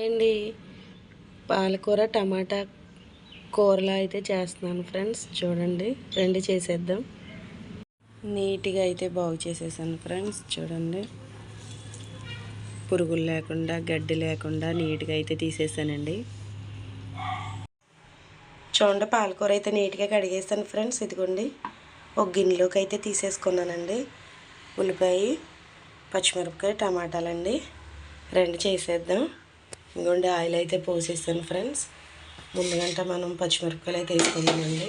అండి పాలకూర టమాటా కూరలా అయితే చేస్తున్నాను ఫ్రెండ్స్. చూడండి, రండి చేసేద్దాం. నీట్గా అయితే బాగు చేసేసాను ఫ్రెండ్స్. చూడండి, పురుగులు లేకుండా గడ్డి లేకుండా నీట్గా అయితే తీసేసానండి. చూడండి, పాలకూర అయితే నీట్గా కడిగేసాను ఫ్రెండ్స్. ఇదిగోండి, ఒక గిన్నెలోకి అయితే తీసేసుకున్నానండి. ఉల్లిపాయ, పచ్చిమిరపకాయ, టమాటాలండి. రెండు చేసేద్దాం. ఇంకోండి, ఆయిల్ అయితే పోసేసాను ఫ్రెండ్స్. ముందుగంట మనం పచ్చిమిరపకాయలు అయితే వేసుకుందామండి.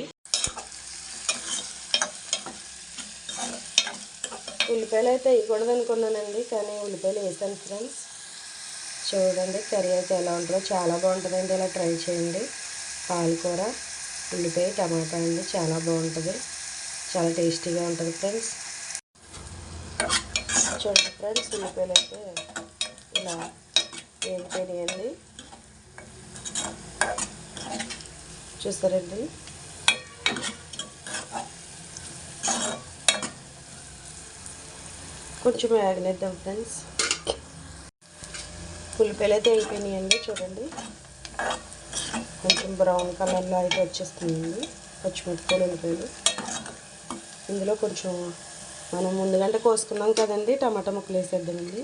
ఉల్లిపాయలు అయితే వేయకూడదు అనుకున్నానండి, కానీ ఉల్లిపాయలు వేసాను ఫ్రెండ్స్. చూడండి, కర్రీ అయితే ఎలా ఉంటుందో చాలా బాగుంటుందండి. ఇలా ట్రై చేయండి. పాలకూర, ఉల్లిపాయ, టమాటా అండి, చాలా బాగుంటుంది. చాలా టేస్టీగా ఉంటుంది ఫ్రెండ్స్. చూడండి ఫ్రెండ్స్, ఉల్లిపాయలు అయితే ఇలా వేగిపోయాయండి. చూస్తారండి, కొంచెం వేగనిద్దాం ఫ్రెండ్స్. ఉల్లిపాయలు అయితే అయిపోయినాయండి. చూడండి, కొంచెం బ్రౌన్ కలర్లో అయితే వచ్చేస్తుందండి పచ్చిమిరపకాయలు, ఉల్లిపాయలు. ఇందులో కొంచెం మనం ముందుగంటే కోసుకున్నాం కదండి, టమాటా ముక్కలు వేసేద్దామండి.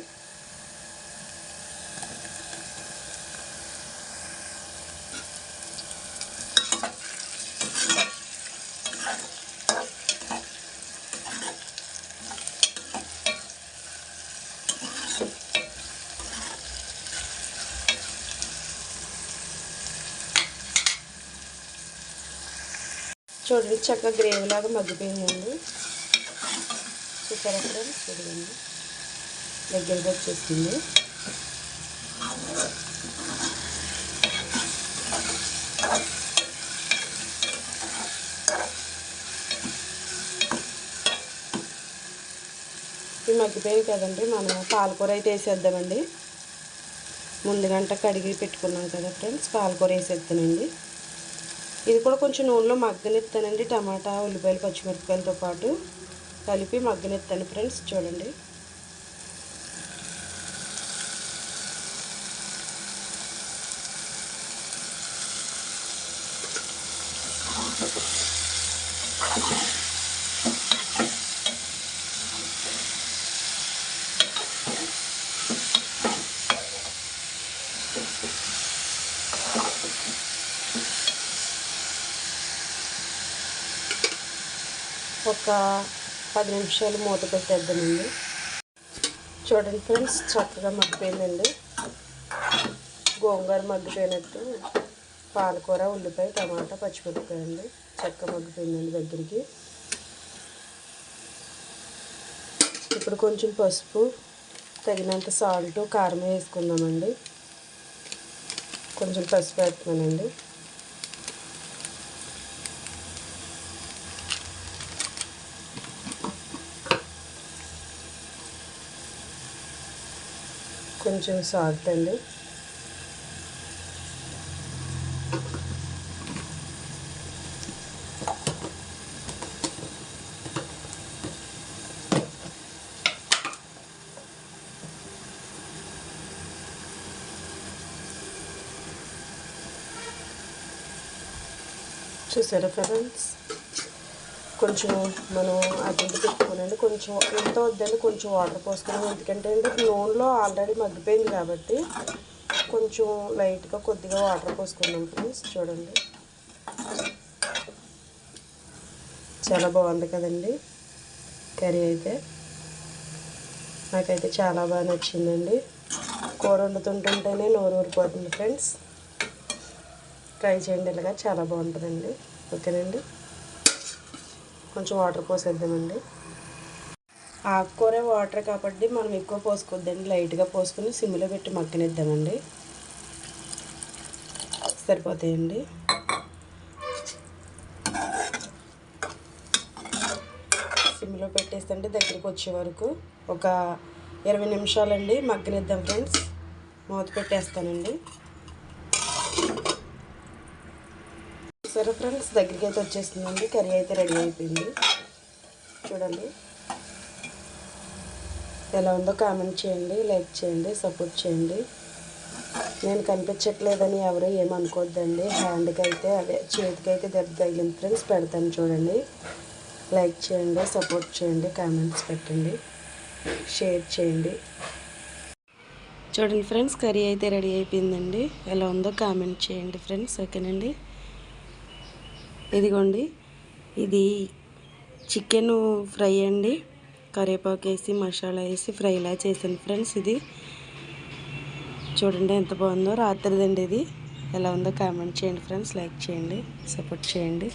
చూడండి, చక్కగా గ్రేవీలాగా మగ్గిపోయిందండి. చూసారా ఫ్రెండ్స్, చూడండి దగ్గరికి వచ్చేస్తుంది. ఇవి మగ్గిపోయాయి కదండి, మనం పాలకూర అయితే వేసేద్దామండి. ముందుగంట కడిగి పెట్టుకున్నాం కదా ఫ్రెండ్స్, పాలకూర వేసేద్దానండి. ఇది కూడా కొంచెం నూనెలో మగ్గనిస్తానండి. టమాటా, ఉల్లిపాయలు, పచ్చిమిరపకాయలతో పాటు కలిపి మగ్గనిస్తాను ఫ్రెండ్స్. చూడండి, ఒక 10 నిమిషాలు మూత పెట్టేద్దామండి. చూడండి ఫ్రెండ్స్, చక్కగా మగ్గిపోయిందండి. గోంగూర మగ్గిపోయినట్టు పాలకూర, ఉల్లిపాయ, టమాటా, పచ్చిమిరపకాయ అండి చక్కగా మగ్గిపోయిందండి దగ్గరికి. ఇప్పుడు కొంచెం పసుపు, తగినంత సాల్ట్, కారం వేసుకుందామండి. కొంచెం పసుపు వేస్తున్నానండి. కొంచెం సాల్ట్ అండి. చూసారా ఫ్రెండ్స్, కొంచెం మనం అటు ఇటు పెట్టుకోనండి. కొంచెం ఎంత వద్దండి, కొంచెం వాటర్ పోసుకున్నాం. ఎందుకంటే అంటే నూనెలో ఆల్రెడీ మగ్గిపోయింది కాబట్టి కొంచెం లైట్గా కొద్దిగా వాటర్ పోసుకున్నాం ఫ్రెండ్స్. చూడండి, చాలా బాగుంది కదండి కర్రీ అయితే. నాకైతే చాలా బాగా నచ్చిందండి. కూర వండుతుంటుంటేనే నోరు ఊరిపోతుంది ఫ్రెండ్స్. ట్రై చేయండి, ఇలాగా చాలా బాగుంటుందండి. ఓకేనండి, కొంచెం వాటర్ పోసేద్దామండి. ఆకుకూర వాటర్ కాబట్టి మనం ఎక్కువ పోసుకోవద్దండి, లైట్గా పోసుకొని సిమ్లో పెట్టి మగ్గనిద్దామండి. సరిపోతాయండి. సిమ్లో పెట్టేస్తే దగ్గరికి వచ్చే వరకు ఒక 20 నిమిషాలండి మగ్గనిద్దాం ఫ్రెండ్స్. మూత పెట్టేస్తానండి. సరే ఫ్రెండ్స్, దగ్గరికి అయితే వచ్చేస్తుందండి. కర్రీ అయితే రెడీ అయిపోయింది. చూడండి, ఎలా ఉందో కామెంట్ చేయండి, లైక్ చేయండి, సపోర్ట్ చేయండి. నేను కనిపించట్లేదని ఎవరు ఏమనుకోవద్దండి. హ్యాండ్కి అయితే అదే చేతికి అయితే దెబ్బ తగిలింది ఫ్రెండ్స్. పెడతాను చూడండి. లైక్ చేయండి, సపోర్ట్ చేయండి, కామెంట్స్ పెట్టండి, షేర్ చేయండి. చూడండి ఫ్రెండ్స్, కర్రీ అయితే రెడీ అయిపోయిందండి. ఎలా ఉందో కామెంట్ చేయండి ఫ్రెండ్స్. ఓకేనండి. ఇదిగోండి, ఇది చికెన్ ఫ్రై అండి. కరివేపాకు వేసి మసాలా వేసి ఫ్రైలా చేశాను ఫ్రెండ్స్. ఇది చూడండి ఎంత బాగుందో. రాత్రిదండి ఇది. ఎలా ఉందో కామెంట్ చేయండి ఫ్రెండ్స్. లైక్ చేయండి, సపోర్ట్ చేయండి.